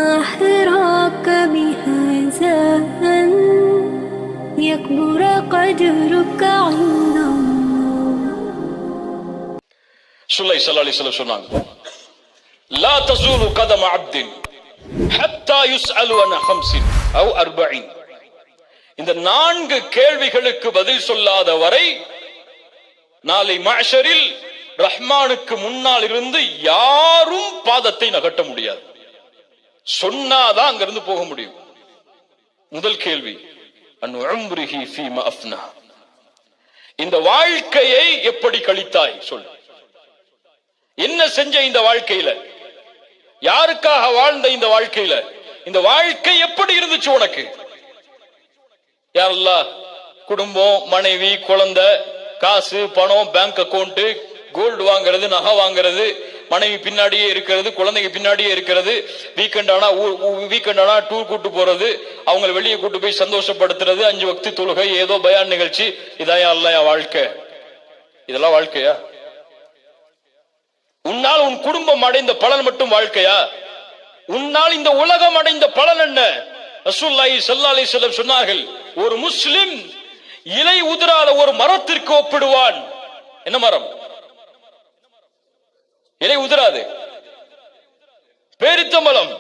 ما حراك بهذا أن يكبر قدرك عند الله. ஸல்லல்லாஹு அலைஹி வஸல்லம் சொன்னாங்க, லா தஸூலு கதம அப்தின் ஹத்தா யுஸ்அலு அன் ஹம்ஸின் அவ் அர்பஈன். இந்த 4 கேள்விகளுக்கு பதில் சொல்லாத வரை நாளை மஹ்ஷரில் ரஹ்மானுக்கு முன்னால் இருந்து யாரும் பாதத்தை நகட்ட முடியாது. சொன்னாதான் அங்கிருந்து போக முடியும். முதல் கேள்வி, அன் உம்ரிஹி ஃபீமா அஃப்னா, இந்த வாழ்க்கையை எப்படி கழித்தாய் சொல். என்ன செஞ்ச இந்த வாழ்க்கையில? யாருக்காக வாழ்ந்த இந்த வாழ்க்கையில? இந்த வாழ்க்கை எப்படி இருந்துச்சு உனக்கு? யா அல்லாஹ், குடும்பம், மனைவி, குழந்தை, காசு, பணம், பேங்க் அக்கவுண்ட், கோல்டு வாங்குறது, நகை வாங்குறது, மனைவி பின்னாடியே இருக்கிறது, குழந்தைங்க பின்னாடியே இருக்கிறது, வீக்கெண்ட் ஆனா டூர் கூட்டு போறது, அவங்களை வெளியே கூட்டு போய் சந்தோஷப்படுத்துறது, 5 வக்து தொழுகை, ஏதோ பயான் நிகழ்ச்சி, இதான் யா அல்லாஹ் என் வாழ்க்கை. இதெல்லாம் வாழ்க்கையா? உன்னால் உன் குடும்பம் அடைந்த பலன் மட்டும் வாழ்க்கையா? உன்னால் இந்த உலகம் அடைந்த பலன் என்ன? ரசூலுல்லாஹி ஸல்லல்லாஹு அலைஹி வஸல்லம் சொன்னார்கள், ஒரு முஸ்லிம் இலை உதிராத ஒரு மரத்திற்கு ஒப்பிடுவான். என்ன மரம்? இலை உதிராது, பேரித்தம்பலம்.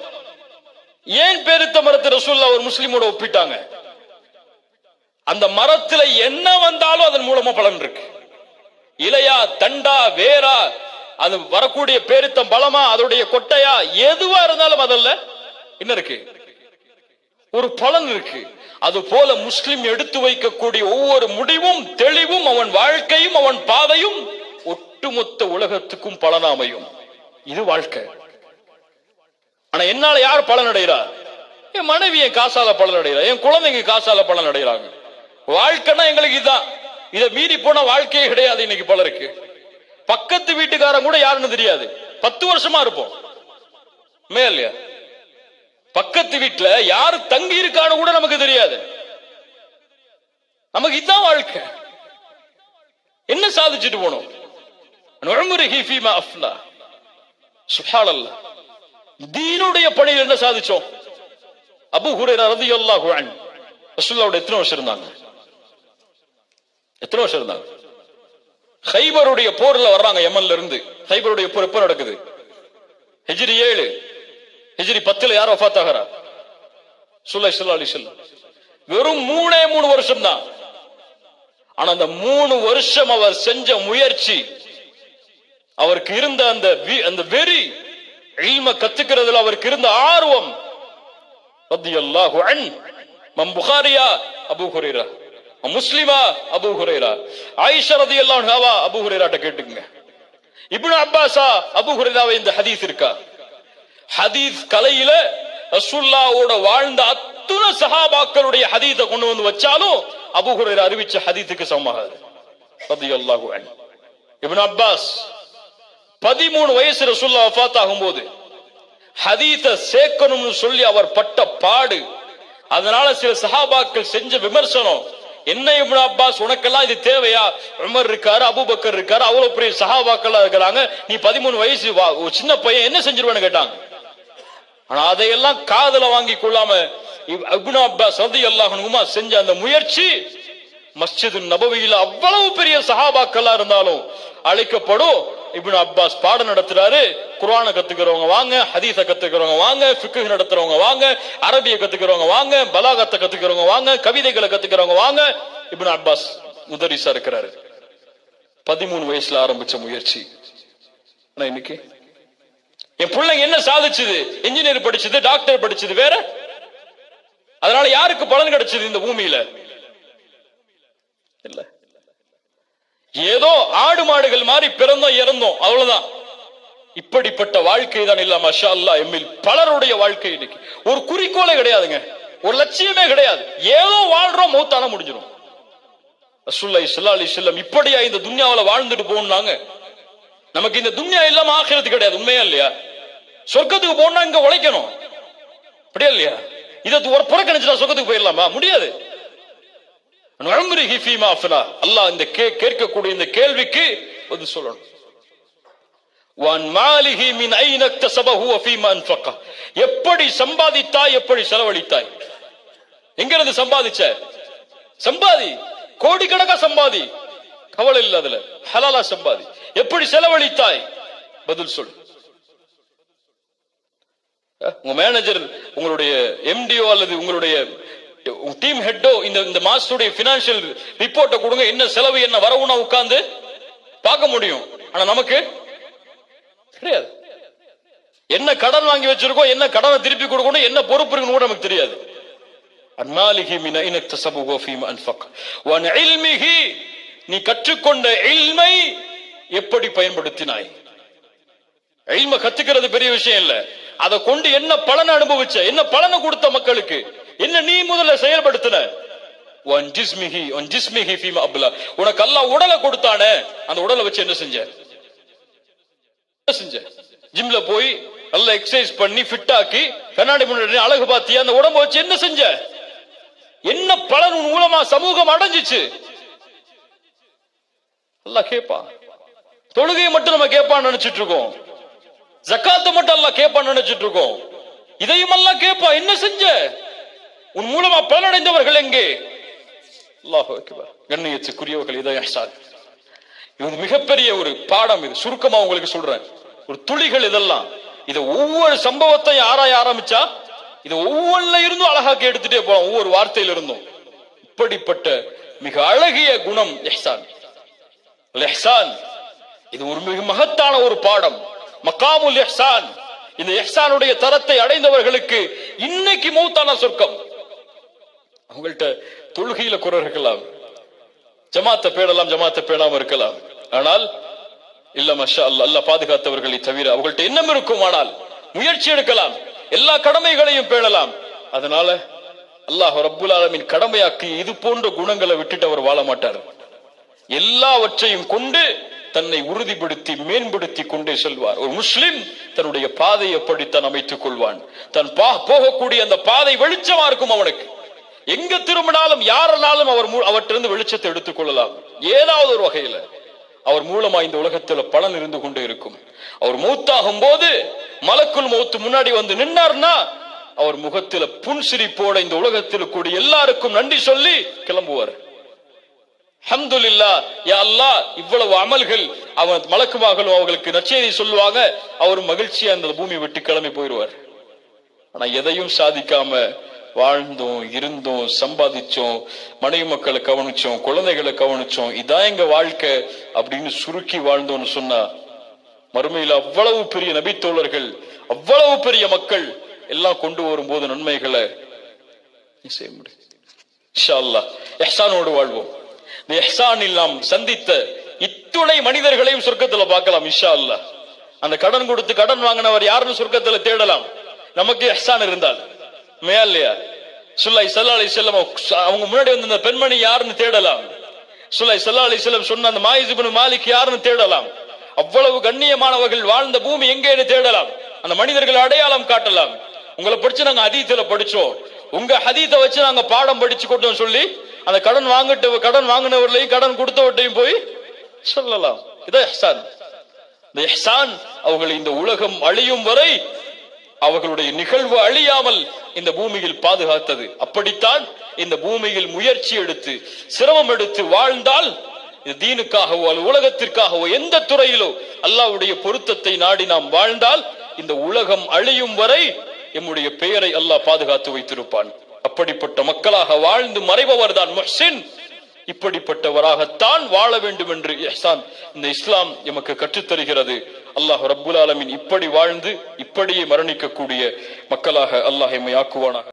ஏன் பேரித்த மரத்தை ரசூலுல்லாஹ் ஒரு முஸ்லிமோட ஒப்பிட்டாங்க? அந்த மரத்துல என்ன வந்தாலும் அதன் மூலமா பலன் இருக்கு. இலையா, தண்டா, வேரா, அது வரக்கூடிய பேரித்தம் பலமா, அதோடைய கொட்டையா, எதுவா இருந்தாலும் அதல்ல என்ன இருக்கு? ஒரு பலன் இருக்கு. அது போல முஸ்லிம் எடுத்து வைக்கக்கூடிய ஒவ்வொரு முடிவும், தெளிவும், அவன் வாழ்க்கையும், அவன் பாதையும் ஒட்டுமொத்த உலகத்துக்கும் பலனாமையும். இது வாழ்க்கை. ஆனா என்னால யார் பலன் அடைகிறா? என் மனைவி என் காசால பலன் அடைகிறா, என் குழந்தைங்க காசால பலன் அடைகிறாங்க. வாழ்க்கைன்னா எங்களுக்கு இதுதான். இதை மீறி போன வாழ்க்கையே கிடையாது. இன்னைக்கு பலருக்கு பக்கத்து வீட்டுக்காரன் கூட யாருன்னு தெரியாது. 10 வருஷமா இருப்போம் இல்லையா? பக்கத்து வீட்டுல யாரு தங்கி இருக்கான்னு கூட நமக்கு தெரியாது. நமக்கு இதுதான் வாழ்க்கை. என்ன சாதிச்சுட்டு போனோம்? சுப்ஹானல்லாஹ். தீனுடைய பணியில் என்ன சாதிச்சோம்? அபூ ஹுரைரா ரலியல்லாஹு அன்ஹு ரசூலுல்லாஹ்வோட எத்தனை வருஷம் இருந்தாங்க? எத்தனை வருஷம் இருந்தாங்க? கைபருடைய போர்ல வர்றாங்க யமன்ல இருந்து. கைபருடைய போர் எப்ப நடக்குது? ஹிஜ்ரி 7. ஹிஜ்ரி 10 யார் வஃபாத் ஆகறா? ஸல்லல்லாஹு அலைஹி வஸல்லம். வெறும் 3 வருஷம் தான். ஆனா அந்த 3 வருஷம் அவர் செஞ்ச முயற்சி, அவருக்கு இருந்த அந்த வெறி, இல்ம கத்துக்கிறதுல அவருக்கு இருந்த ஆர்வம், ரலியல்லாஹு அன்ஹு. இமாம் புகாரியா? அபூ ஹுரைரா. முஸ்லிமா? அபூ ஹுரைரா. ஆயிஷா ரலியல்லாஹு அன்ஹா அபூ ஹுரைராட்ட கேட்டுங்க. இப்னு அப்பாஸா அபூ ஹுரைராவை இந்த ஹதீஸ் இருக்கா? ஹதீஸ் கலையில ரசூலுல்லாஹ்வோட வாழ்ந்த அத்தனை சஹாபாக்களுடைய ஹதீஸை கொண்டு வந்து வச்சாலும் அபூ ஹுரைரா அறிவிச்ச ஹதீஸுக்கு சமமாகாது. ரலியல்லாஹு அன்ஹு. இப்னு அப்பாஸ் 13 வயசு ரசூலுல்லாஹ் வஃபாத் ஆகும்போது ஹதீஸை சேர்க்கணும்னு சொல்லி அவர் பட்ட பாடு, அதனால சில சஹாபாக்கள் செஞ்ச விமர்சனம், என்ன இப்னு அப்பாஸ் உனக்கெல்லாம் இது தேவையா? உமர் இருக்காரு, அபூபக்கர் இருக்காரு, அவ்வளவு பெரிய சஹாபாக்கள் இருக்கிறாங்க, நீ 13 வயசு ஒரு சின்ன பையன் என்ன செஞ்சிருவேன்னு கேட்டாங்க. ஆனா அதையெல்லாம் காதுல வாங்கி கொள்ளாம இப்னு அப்பாஸ் ரலியல்லாஹு அன்ஹுமா செஞ்ச அந்த முயற்சி, மஸ்ஜிது நபவியில அவ்வளவு பெரிய சஹாபாக்களா இருந்தாலும் அழைக்கப்படும். இப்னு அப்பாஸ் பாடம் நடத்துறாரு. குர்ஆனை கத்துக்கிறவங்க வாங்க, ஹதீஸ கத்துக்கிறவங்க வாங்க, ஃபிக்ஹ் நடத்துறவங்க வாங்க, அரபிய கத்துக்கிறவங்க வாங்க, பலாகத்தை கத்துக்கிறவங்க வாங்க, கவிதைகளை கத்துக்கிறவங்க வாங்க. இப்னு அப்பாஸ் முதரிசா இருக்கிறாரு. 13 வயசுல ஆரம்பிச்ச முயற்சி. ஆனா இன்னைக்கு என் பிள்ளைங்க என்ன சாதிச்சது? இன்ஜினியர் படிச்சது, டாக்டர் படிச்சது, வேற. அதனால யாருக்கு பலன் கிடைச்சது இந்த பூமியில? இல்ல. ஏதோ ஆடு மாடுகள் மாதிரி பிறந்தோம், இறந்தோம், அவ்வளவுதான். இப்படிப்பட்ட வாழ்க்கை தான் இல்ல மாஷா அல்லாஹ் எம்மில் பலருடைய வாழ்க்கை. இன்னைக்கு ஒரு குறிக்கோளே கிடையாதுங்க, ஒரு லட்சியமே கிடையாது. ஏதோ வாழ்றோம், மௌத்தான முடிஞ்சிடும். ரசூலுல்லாஹி ஸல்லல்லாஹு அலைஹி வஸல்லம் இப்படியா இந்த துன்யாவுல வாழ்ந்துட்டு போனாங்க? நமக்கு இந்த துன்யா இல்லாம ஆখিরাத் கிடையாது. உண்மையா இல்லையா? சொர்க்கத்துக்கு போனா இங்க உழைக்கணும், அப்படியா இல்லையா? இதை ஒரு புறக்கணிச்சுட்டா சொர்க்கத்துக்கு போயிடலாமா? முடியாது. அல்லாஹ் இந்த கேட்கக்கூடிய இந்த கேள்விக்கு சொல்லணும். வன் மாலிஹி மின் ஐன இக்தஸபஹு வ ஃபீமா அன்ஃபக. எப்படி சம்பாதித்தாய், எப்படி செலவழித்தாய்? எங்க இருந்து சம்பாதிச்ச? சம்பாதி, கோடிக்கணக்கா சம்பாதி, கவலை இல்ல, அதுல ஹலாலா சம்பாதி. எப்படி செலவழித்தாய்? பதில் சொல். உங்க மேனேஜர், உங்களுடைய எம்டிஓ அல்லது உங்களுடைய டீம் ஹெட்டோ இந்த மாசத்துடைய பினான்சியல் ரிப்போர்ட்டை கொடுங்க, என்ன செலவு என்ன வரவுனா உட்கார்ந்து பார்க்க முடியும். ஆனா நமக்கு தெரியாது. என்ன கடன் வாங்கி வச்சிருக்கோம், என்ன கடனை திருப்பி கொடுக்கணும், என்ன பொறுப்பு இருக்குன்னு கூட நமக்கு தெரியாது. அன்மாலிஹி மின் ஐன இக்தஸபஹு வ ஃபீமா அன்ஃபக வ அன் இல்மிஹி, நீ கற்றுக்கொண்ட இல்மை எப்படி பயன்படுத்தினாய்? இல்ம கத்துக்கிறது பெரிய விஷயம் இல்ல, அதை கொண்டு என்ன பலனை அனுபவிச்ச, என்ன பலனை கொடுத்த மக்களுக்கு, என்ன நீ முதல்ல செயல்படுத்தின. உனக்கு அல்லாஹ் உடலை கொடுத்தானே, அந்த உடலை வச்சு என்ன செஞ்ச? ஜிம்ல போய் நல்லா எக்ஸசைஸ் பண்ணி ஃபிட் ஆக்கி கண்ணாடி முன்னாடி அழகு பார்த்தியா, அந்த உடம்ப வச்சு என்ன செஞ்ச? என்ன பலன் உன் மூலமா சமூகம் அடைஞ்சிச்சு? அல்லாஹ் கேட்பான். தொழுகையை மட்டும் நம்ம கேட்பான்னு நினைச்சிட்டு இருக்கோம், ஜக்காத்தை மட்டும் அல்லாஹ் கேட்பான்னு நினைச்சிட்டு இருக்கோம். இதையும் அல்லாஹ் கேட்பா, என்ன செஞ்ச? உன் மூலமா பலனடைந்தவர்கள் எங்கே? அல்லாஹு அக்பர். கண்ணியத்துக்குரியவர்கள், இதை இஹ்சான். இது மிகப்பெரிய ஒரு பாடம். இது சுருக்கமா உங்களுக்கு சொல்றேன், ஒரு துளிகள் இதெல்லாம். இதை ஒவ்வொரு சம்பவத்தையும் ஆராய ஆரம்பிச்சா இது ஒவ்வொன்றுல இருந்தும் அழகாக்கி எடுத்துட்டே போலாம், ஒவ்வொரு வார்த்தையில இருந்தும். இப்படிப்பட்ட மிக அழகிய குணம் இஹ்சான். இஹ்சான் இது ஒரு மிக மகத்தான ஒரு பாடம், மகாமுல் இஹ்சான். இந்த இஹ்சானுடைய தரத்தை அடைந்தவர்களுக்கு இன்னைக்கு மௌத்தான சொர்க்கம். அவங்கள்ட்ட தொழுகையில குறை இருக்கலாம், ஜமாத்தை பேணலாம், ஜமாத்தை பேணாம இருக்கலாம், ஆனால் இல்ல மஷா அல்லாஹ், அல்லாஹ் பாதுகாத்தவர்களை தவிர அவங்கள்ட்ட எண்ணம் இருக்கும். ஆனால் முயற்சி எடுக்கலாம், எல்லா கடமைகளையும் பேணலாம். அதனால அல்லாஹ் ரப்புல் ஆலமீன் கடமையாக்கி இது போன்ற குணங்களை விட்டுட்டு அவர் வாழ மாட்டார். எல்லாவற்றையும் கொண்டு தன்னை உறுதிப்படுத்தி மேம்படுத்தி கொண்டே செல்வார். ஒரு முஸ்லிம் தன்னுடைய பாதையை எப்படித்தான் அமைத்துக் கொள்வான், தன் போகக்கூடிய அந்த பாதை வெளிச்சமா இருக்கும். அவனுக்கு எங்க திரும்பினாலும் யாரனாலும் அவற்றிலிருந்து வெளிச்சத்தை எடுத்துக் கொள்ளலாம். ஏதாவது ஒரு வகையில அவர் மூலமா இந்த உலகத்துல பலன் இருந்து கொண்டே இருக்கும். அவர் மௌத்தாகும் போது மலக்குல் மௌத் முன்னாடி வந்து நின்னார்னா அவர் முகத்துல புன்சிரிப்போட இந்த உலகத்தில் கூடி எல்லாருக்கும் நன்றி சொல்லி கிளம்புவார். அல்ஹம்துலில்லாஹ், யா அல்லாஹ், இவ்வளவு அமல்கள். அவன் மலக்குமார்களும் அவர்களுக்கு நற்செய்தி சொல்லுவாங்க. அவர் மகிழ்ச்சியா அந்த பூமியை விட்டு கிளம்பி போயிடுவார். ஆனா எதையும் சாதிக்காம வாழ்ந்தோம், இருந்தோம், சம்பாதிச்சோம், மனைவி மக்களை கவனிச்சோம், குழந்தைகளை கவனிச்சோம், இதான் எங்க வாழ்க்கை அப்படின்னு சுருக்கி வாழ்ந்தோம்னு சொன்னா மறுமையில் அவ்வளவு பெரிய நபித்தோழர்கள், அவ்வளவு பெரிய மக்கள் எல்லாம் கொண்டு வரும்போது நன்மைகளை செய்ய முடியும். இன்ஷா அல்லாஹ் இஹ்சானோடு வாழ்வோம். இந்த இஹ்சானில் நாம் சந்தித்த இத்துணை மனிதர்களையும் சொர்க்கத்துல பார்க்கலாம் இன்ஷா அல்லாஹ். அந்த கடன் கொடுத்து கடன் வாங்கினவர் யாருன்னு சொர்க்கத்துல தேடலாம், நமக்கு இஹ்சான் இருந்தால். இல்லையா? சுல்லை ஸல்லல்லாஹு அலைஹி வஸல்லம் அவங்க முன்னாடி வந்து அந்த பெண்மணி யாருன்னு தேடலாம். சுல்லை ஸல்லல்லாஹு அலைஹி வஸல்லம் சொன்ன அந்த மாயிஸ் இப்னு மாலிக் யாருன்னு தேடலாம். அவ்வளவு கண்ணியமானவர்கள் வாழ்ந்த பூமி எங்கேன்னு தேடலாம். அந்த மனிதர்கள் அடையாளம் காட்டலாம். உங்களை படிச்சு நாங்க ஹதீஸ்ல படிச்சோம், உங்க ஹதீஸை வச்சு நாங்க பாடம் படிச்சு கொண்டோம் சொல்லி அந்த கடன் வாங்கினவர்களையும் கடன் கொடுத்தவற்றையும் போய் சொல்லலாம். இதான் இஹ்சான். இந்த இஹ்சான் அவர்கள் இந்த உலகம் அழியும் வரை அவர்களுடைய நிகழ்வு அழியாமல் இந்த பூமியில் பாதுகாத்தது. அப்படித்தான் இந்த பூமியில் முயற்சி எடுத்து சிரமம் எடுத்து வாழ்ந்தால், இந்த தீனுக்காகவோ அல்லது உலகத்திற்காகவோ எந்த துறையிலோ அல்லாஹ்வுடைய பொருத்தத்தை நாடி நாம் வாழ்ந்தால் இந்த உலகம் அழியும் வரை எம்முடைய பெயரை அல்லாஹ் பாதுகாத்து வைத்திருப்பான். அப்படிப்பட்ட மக்களாக வாழ்ந்து மறைபவர் தான் முஹ்சின். இப்படிப்பட்டவராகத்தான் வாழ வேண்டும் என்று இஹ்சான் இந்த இஸ்லாம் எமக்கு கற்றுத்தருகிறது. அல்லாஹ் ரப்புல் ஆலமீன் இப்படி வாழ்ந்து இப்படியே மரணிக்கக்கூடிய மக்களாக அல்லாஹ் எம்மை ஆக்குவானாக.